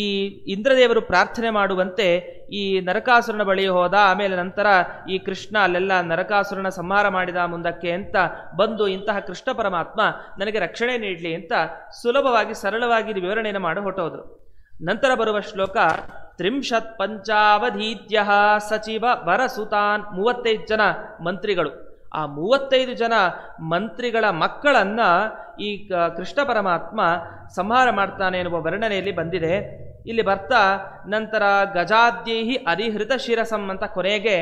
ಈ ಇಂದ್ರದೇವರು ಪ್ರಾರ್ಥನೆ ಮಾಡುವಂತೆ ಈ ನರಕಾಸುರನ ಬಳಿ ಹೋದ. ಆಮೇಲೆ ನಂತರ ಈ ಕೃಷ್ಣ ಅಲ್ಲೆಲ್ಲ ನರಕಾಸುರನ ಸಂಹಾರ ಮಾಡಿದ ಮುಂದಕ್ಕೆ ಅಂತ ಬಂದು ಇಂತಹ ಕೃಷ್ಣ ಪರಮಾತ್ಮ ನನಗೆ ರಕ್ಷಣೆ ನೀಡಲಿ ಅಂತ ಸುಲಭವಾಗಿ ಸರಳವಾಗಿ ವಿವರಣೆಯನ್ನು ಮಾಡಿ ಹೊರಟೋದ್ರು. ನಂತರ ಬರುವ ಶ್ಲೋಕ 30 ಪಂಚಾವಧೀತ್ಯ ಸಚಿವ ವರಸುತಾನ್, 35 ಜನ ಮಂತ್ರಿಗಳು. ಆ 35 ಜನ ಮಂತ್ರಿಗಳ ಮಕ್ಕಳನ್ನ ಈ ಕೃಷ್ಣ ಪರಮಾತ್ಮ ಸಂಹಾರ ಮಾಡ್ತಾನೆ ಎನ್ನುವ ವರ್ಣನೆಯಲ್ಲಿ ಬಂದಿದೆ. ಇಲ್ಲಿ ಬರ್ತಾ ನಂತರ ಗಜಾದ್ಯೈಹಿ ಅರಿಹೃತ ಶಿರಸಂ ಅಂತ ಕೊನೆಗೆ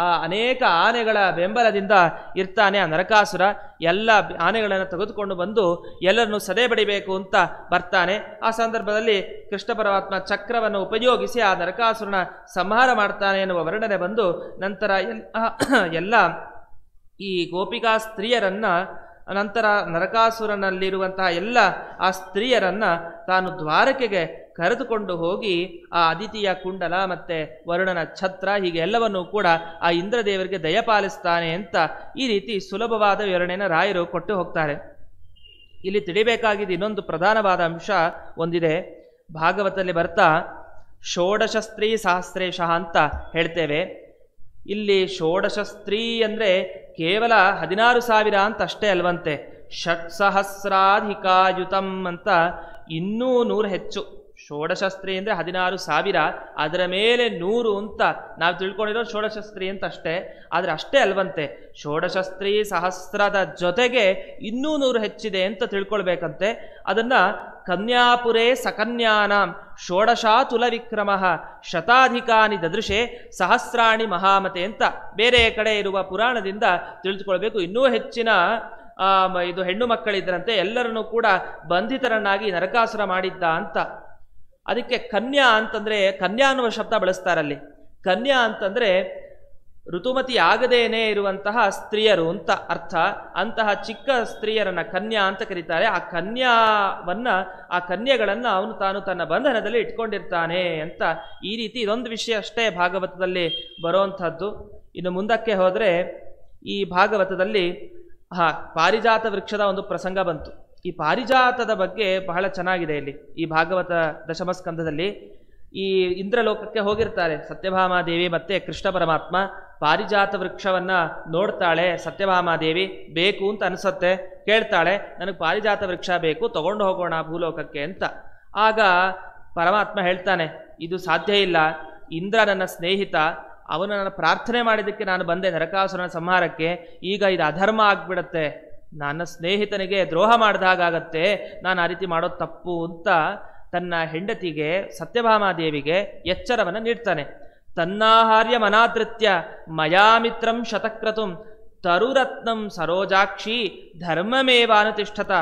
ಆ ಅನೇಕ ಆನೆಗಳ ಬೆಂಬಲದಿಂದ ಇರ್ತಾನೆ ಆ ನರಕಾಸುರ. ಎಲ್ಲ ಆನೆಗಳನ್ನು ತೆಗೆದುಕೊಂಡು ಬಂದು ಎಲ್ಲರನ್ನು ಸದೆ ಬಡಿಬೇಕು ಅಂತ ಬರ್ತಾನೆ. ಆ ಸಂದರ್ಭದಲ್ಲಿ ಕೃಷ್ಣ ಪರಮಾತ್ಮ ಚಕ್ರವನ್ನು ಉಪಯೋಗಿಸಿ ಆ ನರಕಾಸುರನ ಸಂಹಾರ ಮಾಡ್ತಾನೆ ಎನ್ನುವ ವರ್ಣನೆ ಬಂದು ನಂತರ ಎಲ್ಲ ಈ ಗೋಪಿಕಾ ಸ್ತ್ರೀಯರನ್ನ, ನಂತರ ನರಕಾಸುರನಲ್ಲಿರುವಂತಹ ಎಲ್ಲ ಆ ಸ್ತ್ರೀಯರನ್ನ ತಾನು ದ್ವಾರಕೆಗೆ ಕರೆದುಕೊಂಡು ಹೋಗಿ ಆ ಅದಿತಿಯ ಕುಂಡಲ ಮತ್ತೆ ವರುಣನ ಛತ್ರ ಹೀಗೆ ಎಲ್ಲವನ್ನೂ ಕೂಡ ಆ ಇಂದ್ರದೇವರಿಗೆ ದಯಪಾಲಿಸ್ತಾನೆ ಅಂತ ಈ ರೀತಿ ಸುಲಭವಾದ ವಿವರಣೆಯನ್ನು ರಾಯರು ಕೊಟ್ಟು ಹೋಗ್ತಾರೆ. ಇಲ್ಲಿ ತಿಳಿಬೇಕಾಗಿದ್ದು ಇನ್ನೊಂದು ಪ್ರಧಾನವಾದ ಅಂಶ ಒಂದಿದೆ. ಭಾಗವತದಲ್ಲಿ ಬರ್ತಾ ಷೋಡಶ ಸ್ತ್ರೀ ಸಹಸ್ರೇಶ ಅಂತ ಹೇಳ್ತೇವೆ. ಇಲ್ಲಿ ಷೋಡಶ ಸ್ತ್ರೀ ಅಂದರೆ ಕೇವಲ 16,000 ಅಂತ ಅಷ್ಟೇ ಅಲ್ವಂತೆ. ಷಟ್ಸಹಸ್ರಾಧಿಕಾಯುತಂ ಅಂತ ಇನ್ನೂ 100 ಹೆಚ್ಚು. ಷೋಡಶ ಸ್ತ್ರೀ ಅಂದರೆ 16,000, ಅದರ ಮೇಲೆ 100 ಅಂತ ನಾವು ತಿಳ್ಕೊಂಡಿರೋ ಷೋಡಶ ಸ್ತ್ರೀ ಅಂತ ಅಷ್ಟೇ. ಆದರೆ ಅಷ್ಟೇ ಅಲ್ವಂತೆ, ಷೋಡಶ ಸ್ತ್ರೀ ಸಹಸ್ರದ ಜೊತೆಗೆ ಇನ್ನೂ 100 ಹೆಚ್ಚಿದೆ ಅಂತ ತಿಳ್ಕೊಳ್ಬೇಕಂತೆ. ಅದನ್ನ ಕನ್ಯಾಪುರೇ ಸಕನ್ಯಾನಾಂ ಷೋಡಶಾತುಲ ವಿಕ್ರಮ ಶತಾಧಿಕಾನಿ ದದೃಶೆ ಸಹಸ್ರಾಣಿ ಮಹಾಮತೆ ಅಂತ ಬೇರೆ ಕಡೆ ಇರುವ ಪುರಾಣದಿಂದ ತಿಳಿದುಕೊಳ್ಬೇಕು. ಇನ್ನೂ ಹೆಚ್ಚಿನ ಇದು ಹೆಣ್ಣು ಮಕ್ಕಳಿದ್ರಂತೆ, ಎಲ್ಲರನ್ನೂ ಕೂಡ ಬಂಧಿತರನ್ನಾಗಿ ನರಕಾಸುರ ಮಾಡಿದ್ದ ಅಂತ. ಅದಕ್ಕೆ ಕನ್ಯಾ ಅಂತಂದ್ರೆ, ಕನ್ಯಾ ಅನ್ನುವ ಶಬ್ದ ಬಳಸ್ತಾರಲ್ಲಿ. ಕನ್ಯಾ ಅಂತಂದ್ರೆ ಋತುಮತಿ ಆಗದೇನೆ ಇರುವಂತಹ ಸ್ತ್ರೀಯರು ಅಂತ ಅರ್ಥ. ಅಂತಹ ಚಿಕ್ಕ ಸ್ತ್ರೀಯರನ್ನ ಕನ್ಯಾ ಅಂತ ಕರೀತಾರೆ. ಆ ಕನ್ಯೆಗಳನ್ನ ಅವನು ತಾನು ತನ್ನ ಬಂಧನದಲ್ಲಿ ಇಟ್ಕೊಂಡಿರ್ತಾನೆ ಅಂತ ಈ ರೀತಿ ಇದೊಂದು ವಿಷಯ ಅಷ್ಟೇ ಭಾಗವತದಲ್ಲಿ ಬರುವಂಥದ್ದು. ಇನ್ನು ಮುಂದಕ್ಕೆ ಹೋದರೆ ಈ ಭಾಗವತದಲ್ಲಿ ಪಾರಿಜಾತ ವೃಕ್ಷದ ಒಂದು ಪ್ರಸಂಗ ಬಂತು. ಈ ಪಾರಿಜಾತದ ಬಗ್ಗೆ ಬಹಳ ಚೆನ್ನಾಗಿದೆ ಇಲ್ಲಿ ಈ ಭಾಗವತ ದಶಮಸ್ಕಂದದಲ್ಲಿ. ಈ ಇಂದ್ರಲೋಕಕ್ಕೆ ಹೋಗಿರ್ತಾರೆ ಸತ್ಯಭಾಮಾದೇವಿ ಮತ್ತೆ ಕೃಷ್ಣ ಪರಮಾತ್ಮ. ಪಾರಿಜಾತ ವೃಕ್ಷವನ್ನ ನೋಡ್ತಾಳೆ ಸತ್ಯಭಾಮಾದೇವಿ, ಬೇಕು ಅಂತ ಅನಿಸುತ್ತೆ, ಕೇಳ್ತಾಳೆ ನನಗೆ ಪಾರಿಜಾತ ವೃಕ್ಷ ಬೇಕು, ತಗೊಂಡು ಹೋಗೋಣ ಭೂಲೋಕಕ್ಕೆ ಅಂತ. ಆಗ ಪರಮಾತ್ಮ ಹೇಳ್ತಾನೆ, ಇದು ಸಾಧ್ಯ ಇಲ್ಲ, ಇಂದ್ರ ನನ್ನ ಸ್ನೇಹಿತ, ಅವನು ನನ್ನ ಪ್ರಾರ್ಥನೆ ಮಾಡಿದ್ದಕ್ಕೆ ನಾನು ಬಂದೆ ನರಕಾಸುರನ ಸಂಹಾರಕ್ಕೆ, ಈಗ ಇದು ಅಧರ್ಮ ಆಗ್ಬಿಡತ್ತೆ, ನನ್ನ ಸ್ನೇಹಿತನಿಗೆ ದ್ರೋಹ ಮಾಡಿದಾಗತ್ತೆ, ನಾನು ಆ ರೀತಿ ಮಾಡೋದು ತಪ್ಪು ಅಂತ ತನ್ನ ಹೆಂಡತಿಗೆ ಸತ್ಯಭಾಮಾದೇವಿಗೆ ಎಚ್ಚರವನ್ನು ನೀಡ್ತಾನೆ. ತನ್ನಾಹಾರ್ಯ ಮನಾದೃತ್ಯ ಮಯಾಮಿತ್ರಂ ಶತಕ್ರತುಂ ತರುರತ್ನಂ ಸರೋಜಾಕ್ಷಿ ಧರ್ಮಮೇವಾನುತಿಷ್ಠತ.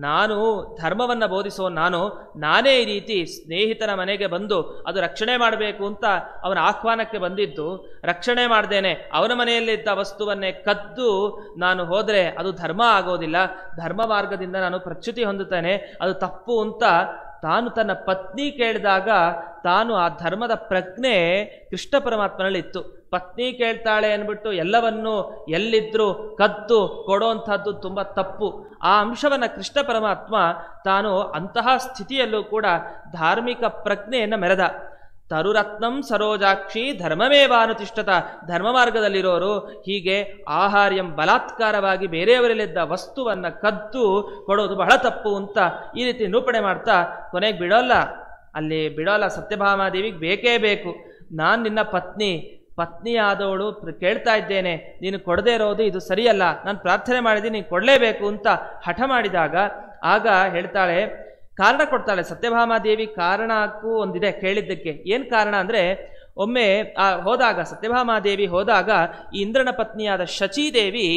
ನಾನು ಧರ್ಮವನ್ನು ಬೋಧಿಸೋ ನಾನೇ ಈ ರೀತಿ ಸ್ನೇಹಿತನ ಮನೆಗೆ ಬಂದು ಅದು ರಕ್ಷಣೆ ಮಾಡಬೇಕು ಅಂತ ಅವನ ಆಹ್ವಾನಕ್ಕೆ ಬಂದಿದ್ದು, ರಕ್ಷಣೆ ಮಾಡ್ದೇನೆ ಅವನ ಮನೆಯಲ್ಲಿದ್ದ ವಸ್ತುವನ್ನೇ ಕದ್ದು ನಾನು ಹೋದರೆ ಅದು ಧರ್ಮ ಆಗೋದಿಲ್ಲ, ಧರ್ಮ ಮಾರ್ಗದಿಂದ ನಾನು ಪ್ರಚ್ಯುತಿ ಹೊಂದುತ್ತೇನೆ, ಅದು ತಪ್ಪು ಅಂತ ತಾನು ತನ್ನ ಪತ್ನಿ ಕೇಳಿದಾಗ ತಾನು ಆ ಧರ್ಮದ ಪ್ರಜ್ಞೆ ಕೃಷ್ಣ ಪರಮಾತ್ಮನಲ್ಲಿತ್ತು. ಪತ್ನಿ ಕೇಳ್ತಾಳೆ ಅಂದ್ಬಿಟ್ಟು ಎಲ್ಲವನ್ನೂ ಎಲ್ಲಿದ್ರೂ ಕದ್ದು ಕೊಡೋವಂಥದ್ದು ತುಂಬ ತಪ್ಪು. ಆ ಅಂಶವನ್ನು ಕೃಷ್ಣ ಪರಮಾತ್ಮ ತಾನು ಅಂತಹ ಸ್ಥಿತಿಯಲ್ಲೂ ಕೂಡ ಧಾರ್ಮಿಕ ಪ್ರಜ್ಞೆಯನ್ನು ಮೆರೆದ. ತರುರತ್ನಂ ಸರೋಜಾಕ್ಷಿ ಧರ್ಮಮೇವಾನುತಿಷ್ಠತ. ಧರ್ಮ ಮಾರ್ಗದಲ್ಲಿರೋರು ಹೀಗೆ ಆಹಾರ್ಯಂ ಬಲಾತ್ಕಾರವಾಗಿ ಬೇರೆಯವರಲ್ಲಿದ್ದ ವಸ್ತುವನ್ನು ಕದ್ದು ಕೊಡೋದು ಬಹಳ ತಪ್ಪು ಅಂತ ಈ ರೀತಿ ನಿರೂಪಣೆ ಮಾಡ್ತಾ ಕೊನೆಗೆ ಬಿಡೋಲ್ಲ ಸತ್ಯಭಾಮಾದೇವಿಗೆ ಬೇಕೇ ಬೇಕು, ನಾನು ನಿನ್ನ ಪತ್ನಿಯಾದವಳು ಕೇಳ್ತಾ ಇದ್ದೇನೆ, ನೀನು ಕೊಡದೇ ಇರೋದು ಇದು ಸರಿಯಲ್ಲ, ನಾನು ಪ್ರಾರ್ಥನೆ ಮಾಡಿದ್ದೀನಿ ನೀನು ಕೊಡಲೇಬೇಕು ಅಂತ ಹಠ ಮಾಡಿದಾಗ ಆಗ ಹೇಳ್ತಾಳೆ, ಕಾರಣ ಕೊಡ್ತಾಳೆ ಸತ್ಯಭಾಮಾದೇವಿ. ಕಾರಣಕ್ಕೂ ಒಂದಿದೆ ಕೇಳಿದ್ದಕ್ಕೆ. ಏನು ಕಾರಣ ಅಂದರೆ, ಒಮ್ಮೆ ಸತ್ಯಭಾಮಾದೇವಿ ಹೋದಾಗ ಈ ಇಂದ್ರನ ಪತ್ನಿಯಾದ ಶಚೀದೇವಿ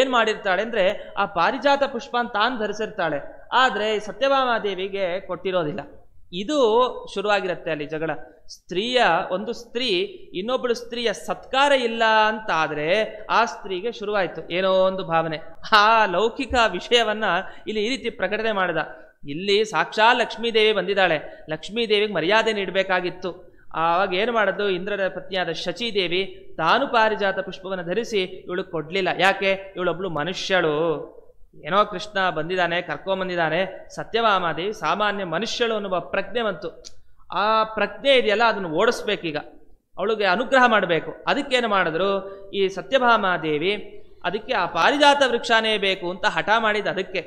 ಏನು ಮಾಡಿರ್ತಾಳೆ ಅಂದರೆ ಆ ಪಾರಿಜಾತ ಪುಷ್ಪ ತಾನು ಧರಿಸಿರ್ತಾಳೆ, ಆದರೆ ಸತ್ಯಭಾಮಾದೇವಿಗೆ ಕೊಟ್ಟಿರೋದಿಲ್ಲ. ಇದು ಶುರುವಾಗಿರುತ್ತೆ ಅಲ್ಲಿ ಜಗಳ. ಒಂದು ಸ್ತ್ರೀ ಇನ್ನೊಬ್ಬಳು ಸ್ತ್ರೀಯ ಸತ್ಕಾರ ಇಲ್ಲ ಅಂತ ಆದರೆ ಆ ಸ್ತ್ರೀಗೆ ಶುರುವಾಯಿತು ಏನೋ ಒಂದು ಭಾವನೆ. ಆ ಲೌಕಿಕ ವಿಷಯವನ್ನ ಇಲ್ಲಿ ಈ ರೀತಿ ಪ್ರಕಟಣೆ ಮಾಡಿದ. ಇಲ್ಲಿ ಸಾಕ್ಷಾತ್ ಲಕ್ಷ್ಮೀದೇವಿ ಬಂದಿದ್ದಾಳೆ, ಲಕ್ಷ್ಮೀದೇವಿಗೆ ಮರ್ಯಾದೆ ನೀಡಬೇಕಾಗಿತ್ತು. ಆವಾಗ ಏನು ಮಾಡೋದು, ಇಂದ್ರನ ಪತ್ನಿಯಾದ ಶಚೀದೇವಿ ತಾನು ಪಾರಿಜಾತ ಪುಷ್ಪವನ್ನು ಧರಿಸಿ ಇವಳು ಕೊಡ್ಲಿಲ್ಲ. ಯಾಕೆ, ಇವಳೊಬ್ಳು ಮನುಷ್ಯಳು, ಏನೋ ಕೃಷ್ಣ ಬಂದಿದ್ದಾನೆ ಕರ್ಕೊಂಬಂದಿದ್ದಾನೆ, ಸತ್ಯಭಾಮಾದೇವಿ ಸಾಮಾನ್ಯ ಮನುಷ್ಯಳು ಅನ್ನುವ ಪ್ರಜ್ಞೆ ಬಂತು. ಆ ಪ್ರಜ್ಞೆ ಇದೆಯಲ್ಲ ಅದನ್ನು ಓಡಿಸ್ಬೇಕೀಗ, ಅವಳಿಗೆ ಅನುಗ್ರಹ ಮಾಡಬೇಕು. ಅದಕ್ಕೇನು ಮಾಡಿದ್ರು ಈ ಸತ್ಯಭಾಮಾದೇವಿ, ಅದಕ್ಕೆ ಆ ಪಾರಿಜಾತ ವೃಕ್ಷನೇ ಬೇಕು ಅಂತ ಹಠ ಮಾಡಿದ. ಅದಕ್ಕೆ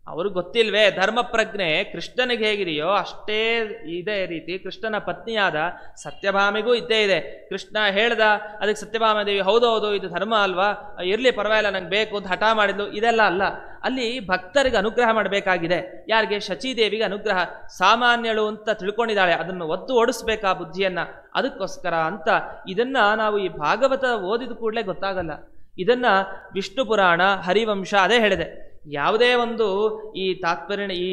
ಅವ್ರಿಗೆ ಗೊತ್ತಿಲ್ವೇ ಧರ್ಮ ಪ್ರಜ್ಞೆ ಕೃಷ್ಣನಿಗೆ ಹೇಗಿದೆಯೋ ಅಷ್ಟೇ ಇದೇ ರೀತಿ ಕೃಷ್ಣನ ಪತ್ನಿಯಾದ ಸತ್ಯಭಾಮಿಗೂ ಇದ್ದೇ ಇದೆ. ಕೃಷ್ಣ ಹೇಳ್ದ, ಅದಕ್ಕೆ ಸತ್ಯಭಾಮಾದೇವಿ ಹೌದೌದು ಇದು ಧರ್ಮ ಅಲ್ವಾ, ಇರಲಿ ಪರವಾಗಿಲ್ಲ ನಂಗೆ ಬೇಕು ಅಂತ ಹಠ ಮಾಡಿದ್ಲು. ಇದೆಲ್ಲ ಅಲ್ಲ, ಅಲ್ಲಿ ಭಕ್ತರಿಗೆ ಅನುಗ್ರಹ ಮಾಡಬೇಕಾಗಿದೆ. ಯಾರಿಗೆ? ಶಚೀದೇವಿಗೆ ಅನುಗ್ರಹ. ಸಾಮಾನ್ಯಳು ಅಂತ ತಿಳ್ಕೊಂಡಿದ್ದಾಳೆ, ಅದನ್ನು ಒದ್ದು ಓಡಿಸ್ಬೇಕಾ ಬುದ್ಧಿಯನ್ನ, ಅದಕ್ಕೋಸ್ಕರ ಅಂತ. ಇದನ್ನ ನಾವು ಈ ಭಾಗವತ ಓದಿದ ಕೂಡಲೇ ಗೊತ್ತಾಗಲ್ಲ. ಇದನ್ನ ವಿಷ್ಣು ಪುರಾಣ, ಹರಿವಂಶ ಅದೇ ಹೇಳಿದೆ. ಯಾವುದೇ ಒಂದು ಈ ತಾತ್ಪರ್ಯ, ಈ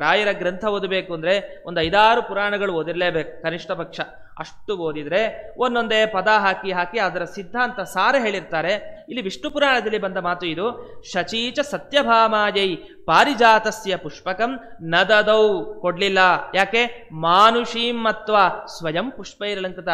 ರಾಯರ ಗ್ರಂಥ ಓದಬೇಕು ಅಂದರೆ ಒಂದು 5-6 ಪುರಾಣಗಳು ಓದಿರಲೇಬೇಕು ಕನಿಷ್ಠ ಪಕ್ಷ. ಅಷ್ಟು ಓದಿದ್ರೆ ಒಂದೊಂದೇ ಪದ ಹಾಕಿ ಹಾಕಿ ಅದರ ಸಿದ್ಧಾಂತ ಸಾರ ಹೇಳಿರ್ತಾರೆ. ಇಲ್ಲಿ ವಿಷ್ಣು ಪುರಾಣದಲ್ಲಿ ಬಂದ ಮಾತು ಇದು. ಶಚೀಚ ಸತ್ಯಭಾಮಾಯೈ ಪಾರಿಜಾತಸ್ಯ ಪುಷ್ಪಕಂ ನದದೌ, ಕೊಡ್ಲಿಲ್ಲ. ಯಾಕೆ? ಮಾನುಷೀಂ ಮತ್ವ ಸ್ವಯಂ ಪುಷ್ಪೈರಲಂಕೃತ.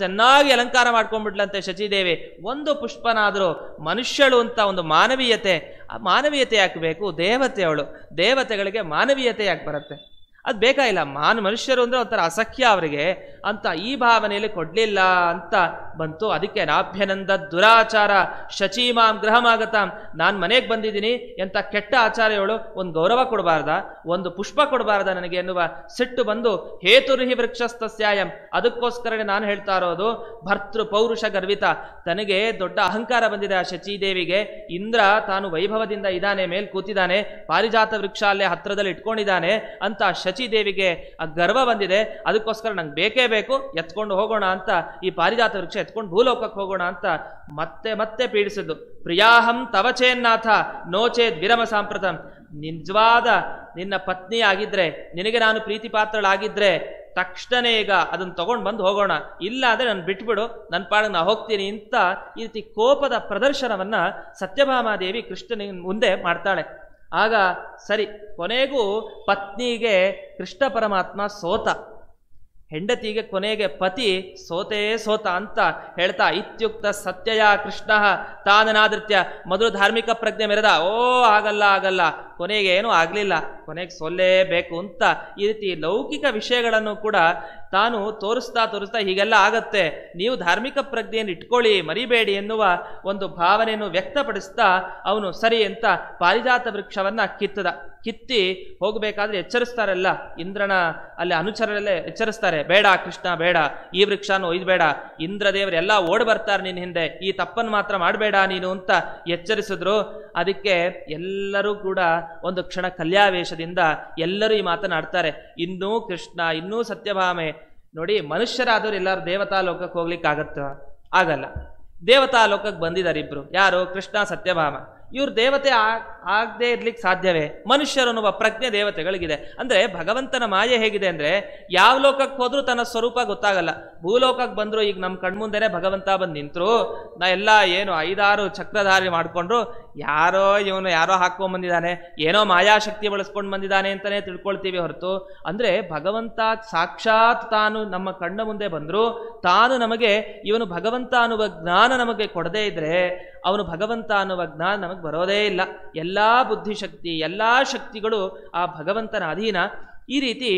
ಚೆನ್ನಾಗಿ ಅಲಂಕಾರ ಮಾಡ್ಕೊಂಡ್ಬಿಡ್ಲಂತೆ ಶಚೀದೇವಿ. ಒಂದು ಪುಷ್ಪನಾದರೂ ಮನುಷ್ಯಳು ಅಂತ ಒಂದು ಮಾನವೀಯತೆ. ಆ ಮಾನವೀಯತೆ ಯಾಕೆ ಬೇಕು? ದೇವತೆ ಅವಳು, ದೇವತೆಗಳಿಗೆ ಮಾನವೀಯತೆ ಯಾಕೆ ಬರುತ್ತೆ? ಅದು ಬೇಕಾಗಿಲ್ಲ. ಮನುಷ್ಯರು ಅಂದರೆ ಒಂಥರ ಅಸಖ್ಯ ಅವರಿಗೆ ಅಂತ ಈ ಭಾವನೆಯಲ್ಲಿ ಕೊಡಲಿಲ್ಲ ಅಂತ ಬಂತು. ಅದಕ್ಕೆ ನಾಭ್ಯನಂದ ದುರಾಚಾರ ಶಚೀಮಾಂ ಗೃಹಮಾಗತಾಂ, ನಾನು ಮನೆಗೆ ಬಂದಿದ್ದೀನಿ ಎಂಥ ಕೆಟ್ಟ ಆಚಾರ್ಯವಳು, ಒಂದು ಗೌರವ ಕೊಡಬಾರ್ದ, ಒಂದು ಪುಷ್ಪ ಕೊಡಬಾರ್ದ ನನಗೆ ಎನ್ನುವ ಸಿಟ್ಟು ಬಂದು ಹೇತುರ್ಹಿ ವೃಕ್ಷಸ್ತಸ್ಯಾಯಂ, ಅದಕ್ಕೋಸ್ಕರನೇ ನಾನು ಹೇಳ್ತಾ ಇರೋದು. ಭರ್ತೃ ಪೌರುಷ ಗರ್ವಿತ, ತನಗೆ ದೊಡ್ಡ ಅಹಂಕಾರ ಬಂದಿದೆ ಆ ಶಚೀದೇವಿಗೆ. ಇಂದ್ರ ತಾನು ವೈಭವದಿಂದ ಇದ್ದಾನೆ, ಮೇಲ್ ಕೂತಿದ್ದಾನೆ, ಪಾರಿಜಾತ ವೃಕ್ಷ ಅಲ್ಲೇ ಹತ್ರದಲ್ಲಿ ಇಟ್ಕೊಂಡಿದ್ದಾನೆ ಅಂತ ಶಚೀದೇವಿಗೆ ಆ ಗರ್ವ ಬಂದಿದೆ. ಅದಕ್ಕೋಸ್ಕರ ನಂಗೆ ಬೇಕೇ ಬೇಕು, ಎತ್ಕೊಂಡು ಹೋಗೋಣ ಅಂತ ಈ ಪಾರಿಜಾತ ವೃಕ್ಷ ಎತ್ಕೊಂಡು ಭೂಲೋಕಕ್ಕೆ ಹೋಗೋಣ ಅಂತ ಮತ್ತೆ ಮತ್ತೆ ಪೀಡಿಸಿದ್ದು. ಪ್ರಿಯಾಹಂ ತವಚೇನ್ನಾಥ ನೋಚೇದ್ ವಿರಮ ಸಾಂಪ್ರತಂ, ನಿಜವಾದ ನಿನ್ನ ಪತ್ನಿ ಆಗಿದ್ರೆ, ನಿನಗೆ ನಾನು ಪ್ರೀತಿ ಪಾತ್ರಳಾಗಿದ್ರೆ ತಕ್ಷಣನೇ ಈಗ ಅದನ್ನು ತಗೊಂಡು ಬಂದು ಹೋಗೋಣ, ಇಲ್ಲ ಅಂದರೆ ನಾನು ಬಿಟ್ಬಿಡು, ನನ್ನ ಪಾಡಿಗೆ ನಾ ಹೋಗ್ತೀನಿ ಅಂತ ಈ ರೀತಿ ಕೋಪದ ಪ್ರದರ್ಶನವನ್ನ ಸತ್ಯಭಾಮಾದೇವಿ ಕೃಷ್ಣನ ಮುಂದೆ ಮಾಡ್ತಾಳೆ. ಆಗ ಸರಿ, ಕೊನೆಗೂ ಪತ್ನಿಗೆ ಕೃಷ್ಣ ಪರಮಾತ್ಮ ಸೋತ, ಹೆಂಡತಿಗೆ ಕೊನೆಗೆ ಪತಿ ಸೋತೇ ಸೋತ ಅಂತ ಹೇಳ್ತಾ ಇತ್ಯುಕ್ತ ಸತ್ಯಯ ಕೃಷ್ಣ ತಾನನಾದೃತ್ಯ, ಮೊದಲು ಧಾರ್ಮಿಕ ಪ್ರಜ್ಞೆ ಮೆರೆದ, ಆಗಲ್ಲ, ಕೊನೆಗೆ ಏನೂ ಆಗಲಿಲ್ಲ, ಕೊನೆಗೆ ಸೋಲ್ಲೇಬೇಕು ಅಂತ ಈ ರೀತಿ ಲೌಕಿಕ ವಿಷಯಗಳನ್ನು ಕೂಡ ತಾನು ತೋರಿಸ್ತಾ ಹೀಗೆಲ್ಲ ಆಗತ್ತೆ, ನೀವು ಧಾರ್ಮಿಕ ಪ್ರಜ್ಞೆಯನ್ನು ಇಟ್ಕೊಳ್ಳಿ, ಮರಿಬೇಡಿ ಎನ್ನುವ ಒಂದು ಭಾವನೆಯನ್ನು ವ್ಯಕ್ತಪಡಿಸ್ತಾ ಅವನು ಸರಿ ಅಂತ ಪಾರಿಜಾತ ವೃಕ್ಷವನ್ನ ಕಿತ್ತಿ ಹೋಗಬೇಕಾದ್ರೆ ಎಚ್ಚರಿಸ್ತಾರಲ್ಲ, ಇಂದ್ರನ ಅಲ್ಲಿ ಅನುಚರರಲ್ಲೇ ಎಚ್ಚರಿಸ್ತಾರೆ, ಬೇಡ ಕೃಷ್ಣ ಬೇಡ, ಈ ವೃಕ್ಷನ ಒಯ್ದಬೇಡ, ಇಂದ್ರದೇವರೆಲ್ಲ ಓಡ್ ಬರ್ತಾರೆ ನಿನ್ನ ಹಿಂದೆ, ಈ ತಪ್ಪನ್ನು ಮಾತ್ರ ಮಾಡಬೇಡ ನೀನು ಅಂತ ಎಚ್ಚರಿಸಿದ್ರು. ಅದಕ್ಕೆ ಎಲ್ಲರೂ ಕೂಡ ಒಂದು ಕ್ಷಣ ಕಲ್ಯಾವೇಶದಿಂದ ಎಲ್ಲರೂ ಈ ಮಾತನಾಡ್ತಾರೆ. ಇನ್ನೂ ಕೃಷ್ಣ, ಇನ್ನೂ ಸತ್ಯಭಾಮೆ. ನೋಡಿ, ಮನುಷ್ಯರಾದವರು ಎಲ್ಲರೂ ದೇವತಾ ಲೋಕಕ್ಕೆ ಹೋಗ್ಲಿಕ್ಕೆ ಆಗಲ್ಲ. ದೇವತಾ ಲೋಕಕ್ಕೆ ಬಂದಿದ್ದಾರೆ ಇಬ್ರು, ಯಾರು? ಕೃಷ್ಣ ಸತ್ಯಭಾಮ. ಇವ್ರು ದೇವತೆ ಆಗದೆ ಇರ್ಲಿಕ್ಕೆ ಸಾಧ್ಯವೇ? ಮನುಷ್ಯರು ಅನ್ನುವ ಪ್ರಜ್ಞೆ ದೇವತೆಗಳಿಗಿದೆ. ಅಂದ್ರೆ ಭಗವಂತನ ಮಾಯೆ ಹೇಗಿದೆ ಅಂದ್ರೆ, ಯಾವ ಲೋಕಕ್ಕೆ ಹೋದ್ರೂ ತನ್ನ ಸ್ವರೂಪ ಗೊತ್ತಾಗಲ್ಲ. ಭೂಲೋಕಕ್ಕೆ ಬಂದ್ರು, ಈಗ ನಮ್ಮ ಕಣ್ಮುಂದೆನೆ ಭಗವಂತ ಬಂದು ನಿಂತರು, ನಾ ಎಲ್ಲ ಏನು 5-6 ಚಕ್ರಧಾರಿ ಮಾಡ್ಕೊಂಡ್ರು, ಯಾರೋ ಹಾಕೊಂಡ್ ಬಂದಿದ್ದಾನೆ, ಏನೋ ಮಾಯಾಶಕ್ತಿ ಬಳಸ್ಕೊಂಡು ಬಂದಿದ್ದಾನೆ ಅಂತಾನೆ ತಿಳ್ಕೊಳ್ತೀವಿ ಹೊರತು, ಅಂದ್ರೆ ಭಗವಂತ ಸಾಕ್ಷಾತ್ ತಾನು ನಮ್ಮ ಕಣ್ಣ ಮುಂದೆ ಬಂದ್ರು, ತಾನು ನಮಗೆ ಇವನು ಭಗವಂತ ಅನ್ನುವ ಜ್ಞಾನ ನಮಗೆ ಕೊಡದೇ ಇದ್ರೆ ಅವನು ಭಗವಂತ ಅನ್ನುವ ಜ್ಞಾನ ನಮಗೆ ಬರೋದೇ ಇಲ್ಲ. ಎಲ್ಲಾ ಬುದ್ಧಿಶಕ್ತಿ, ಎಲ್ಲಾ ಶಕ್ತಿಗಳು ಆ ಭಗವಂತನ ಅಧೀನ. ಈ ರೀತಿ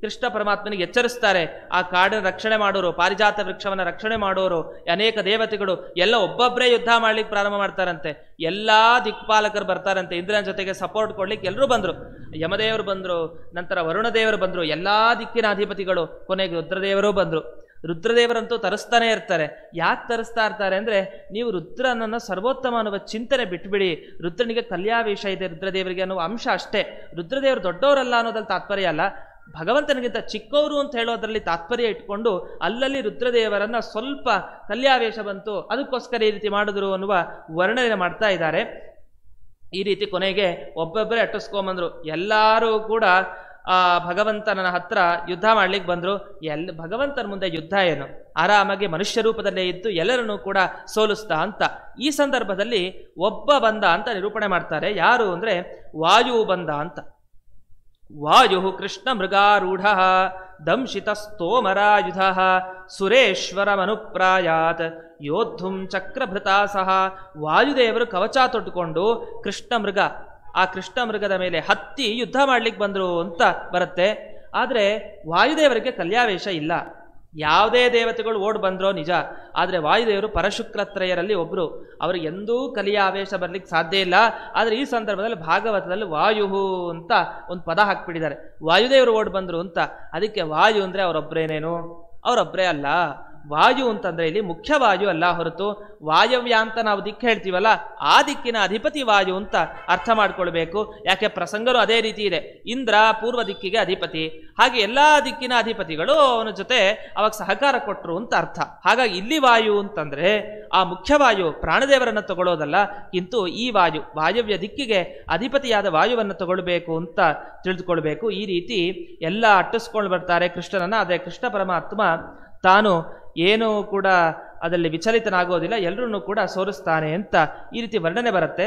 ಕೃಷ್ಣ ಪರಮಾತ್ಮನಿಗೆ ಎಚ್ಚರಿಸ್ತಾರೆ. ಆ ಕಾಡನ್ನು ರಕ್ಷಣೆ ಮಾಡೋರು, ಪಾರಿಜಾತ ವೃಕ್ಷವನ್ನು ರಕ್ಷಣೆ ಮಾಡೋರು, ಅನೇಕ ದೇವತೆಗಳು ಎಲ್ಲ ಒಬ್ಬೊಬ್ಬರೇ ಯುದ್ಧ ಮಾಡ್ಲಿಕ್ಕೆ ಪ್ರಾರಂಭ ಮಾಡ್ತಾರಂತೆ. ಎಲ್ಲಾ ದಿಕ್ಪಾಲಕರು ಬರ್ತಾರಂತೆ, ಇಂದ್ರನ ಜೊತೆಗೆ ಸಪೋರ್ಟ್ ಕೊಡ್ಲಿಕ್ಕೆ ಎಲ್ಲರೂ ಬಂದ್ರು. ಯಮದೇವರು ಬಂದ್ರು, ನಂತರ ವರುಣದೇವರು ಬಂದ್ರು, ಎಲ್ಲಾ ದಿಕ್ಕಿನ ಅಧಿಪತಿಗಳು, ಕೊನೆಗೆ ರುದ್ರದೇವರು ಬಂದ್ರು. ರುದ್ರದೇವರಂತೂ ತರಿಸ್ತಾನೆ ಇರ್ತಾರೆ. ಯಾಕೆ ತರಿಸ್ತಾ ಇರ್ತಾರೆ ಅಂದ್ರೆ, ನೀವು ರುದ್ರನನ್ನ ಸರ್ವೋತ್ತಮ ಅನ್ನುವ ಚಿಂತನೆ ಬಿಟ್ಬಿಡಿ, ರುದ್ರನಿಗೆ ಕಲ್ಯಾವೇಶ ಇದೆ ರುದ್ರದೇವರಿಗೆ ಅನ್ನುವ ಅಂಶ ಅಷ್ಟೇ. ರುದ್ರದೇವರು ದೊಡ್ಡವರಲ್ಲ ಅನ್ನೋದ್ರಲ್ಲಿ ತಾತ್ಪರ್ಯ ಅಲ್ಲ, ಭಗವಂತನಿಗಿಂತ ಚಿಕ್ಕವರು ಅಂತ ಹೇಳೋದ್ರಲ್ಲಿ ತಾತ್ಪರ್ಯ ಇಟ್ಕೊಂಡು ಅಲ್ಲಲ್ಲಿ ರುದ್ರದೇವರನ್ನ ಸ್ವಲ್ಪ ಕಲ್ಯಾವೇಶ ಬಂತು, ಅದಕ್ಕೋಸ್ಕರ ಈ ರೀತಿ ಮಾಡಿದ್ರು ಅನ್ನುವ ವರ್ಣನೆ ಮಾಡ್ತಾ ಇದ್ದಾರೆ. ಈ ರೀತಿ ಕೊನೆಗೆ ಒಬ್ಬೊಬ್ಬರೇ ಅಟ್ಟಿಸ್ಕೊಂಬಂದ್ರು. ಎಲ್ಲರೂ ಕೂಡ ಆ ಭಗವಂತನ ಹತ್ರ ಯುದ್ಧ ಮಾಡ್ಲಿಕ್ಕೆ ಬಂದ್ರು. ಭಗವಂತನ ಮುಂದೆ ಯುದ್ಧ ಏನು, ಆರಾಮಾಗಿ ಮನುಷ್ಯ ರೂಪದಲ್ಲೇ ಇದ್ದು ಎಲ್ಲರನ್ನೂ ಕೂಡ ಸೋಲಿಸ್ತಾ ಅಂತ. ಈ ಸಂದರ್ಭದಲ್ಲಿ ಒಬ್ಬ ಬಂದ ಅಂತ ನಿರೂಪಣೆ ಮಾಡ್ತಾರೆ. ಯಾರು ಅಂದ್ರೆ ವಾಯು ಬಂದ ಅಂತ. ವಾಯು ಕೃಷ್ಣ ಮೃಗಾರೂಢ ದಂಶಿತ ಸ್ತೋಮರಾಯುಧ ಸುರೇಶ್ವರಮನುಪ್ರಾಯಾತ್ ಯೋದ್ಧುಂ ಚಕ್ರಭೃತಾ ಸಹ. ವಾಯುದೇವರು ಕವಚ ತೊಟ್ಟುಕೊಂಡು ಕೃಷ್ಣ ಮೃಗ, ಆ ಕೃಷ್ಣ ಮೃಗದ ಮೇಲೆ ಹತ್ತಿ ಯುದ್ಧ ಮಾಡ್ಲಿಕ್ಕೆ ಬಂದ್ರು ಅಂತ ಬರುತ್ತೆ. ಆದರೆ ವಾಯುದೇವರಿಗೆ ಕಲ್ಯಾವೇಶ ಇಲ್ಲ. ಯಾವುದೇ ದೇವತೆಗಳು ಓಡ್ ಬಂದ್ರೋ ನಿಜ, ಆದರೆ ವಾಯುದೇವರು ಪರಶುಕ್ರತ್ರಯರಲ್ಲಿ ಒಬ್ಬರು, ಅವ್ರಿಗೆ ಎಂದೂ ಕಲಿಯ ಆವೇಶ ಬರ್ಲಿಕ್ಕೆ ಸಾಧ್ಯ ಇಲ್ಲ. ಆದರೆ ಈ ಸಂದರ್ಭದಲ್ಲಿ ಭಾಗವತದಲ್ಲಿ ವಾಯು ಅಂತ ಒಂದು ಪದ ಹಾಕ್ಬಿಟ್ಟಿದ್ದಾರೆ, ವಾಯುದೇವರು ಓಡ್ ಬಂದ್ರು ಅಂತ. ಅದಕ್ಕೆ ವಾಯು ಅಂದರೆ ಅವರೊಬ್ಬರೇನೇನು? ಅವರೊಬ್ಬರೇ ಅಲ್ಲ. ವಾಯು ಅಂತಂದ್ರೆ ಇಲ್ಲಿ ಮುಖ್ಯ ವಾಯು ಅಲ್ಲ ಹೊರತು ವಾಯವ್ಯ ಅಂತ ನಾವು ದಿಕ್ಕು ಹೇಳ್ತೀವಲ್ಲ, ಆ ದಿಕ್ಕಿನ ಅಧಿಪತಿ ವಾಯು ಅಂತ ಅರ್ಥ ಮಾಡ್ಕೊಳ್ಬೇಕು. ಯಾಕೆ ಪ್ರಸಂಗರು ಅದೇ ರೀತಿ ಇದೆ. ಇಂದ್ರ ಪೂರ್ವ ದಿಕ್ಕಿಗೆ ಅಧಿಪತಿ, ಹಾಗೆ ಎಲ್ಲಾ ದಿಕ್ಕಿನ ಅಧಿಪತಿಗಳು ಅವನ ಜೊತೆ ಅವಾಗ ಸಹಕಾರ ಕೊಟ್ಟರು ಅಂತ ಅರ್ಥ. ಹಾಗಾಗಿ ಇಲ್ಲಿ ವಾಯು ಅಂತಂದ್ರೆ ಆ ಮುಖ್ಯವಾಯು ಪ್ರಾಣದೇವರನ್ನು ತಗೊಳ್ಳೋದಲ್ಲ, ಕಿಂತು ಈ ವಾಯು ವಾಯವ್ಯ ದಿಕ್ಕಿಗೆ ಅಧಿಪತಿಯಾದ ವಾಯುವನ್ನು ತಗೊಳ್ಬೇಕು ಅಂತ ತಿಳಿದುಕೊಳ್ಬೇಕು. ಈ ರೀತಿ ಎಲ್ಲ ಅಟ್ಟಿಸ್ಕೊಂಡು ಬರ್ತಾರೆ ಕೃಷ್ಣನನ್ನ. ಅದೇ ಕೃಷ್ಣ ಪರಮಾತ್ಮ ತಾನು ಏನೂ ಕೂಡ ಅದರಲ್ಲಿ ವಿಚಲಿತನಾಗೋದಿಲ್ಲ, ಎಲ್ಲರನ್ನೂ ಕೂಡ ಸೋರಿಸ್ತಾನೆ ಅಂತ ಈ ರೀತಿ ವರ್ಣನೆ ಬರುತ್ತೆ.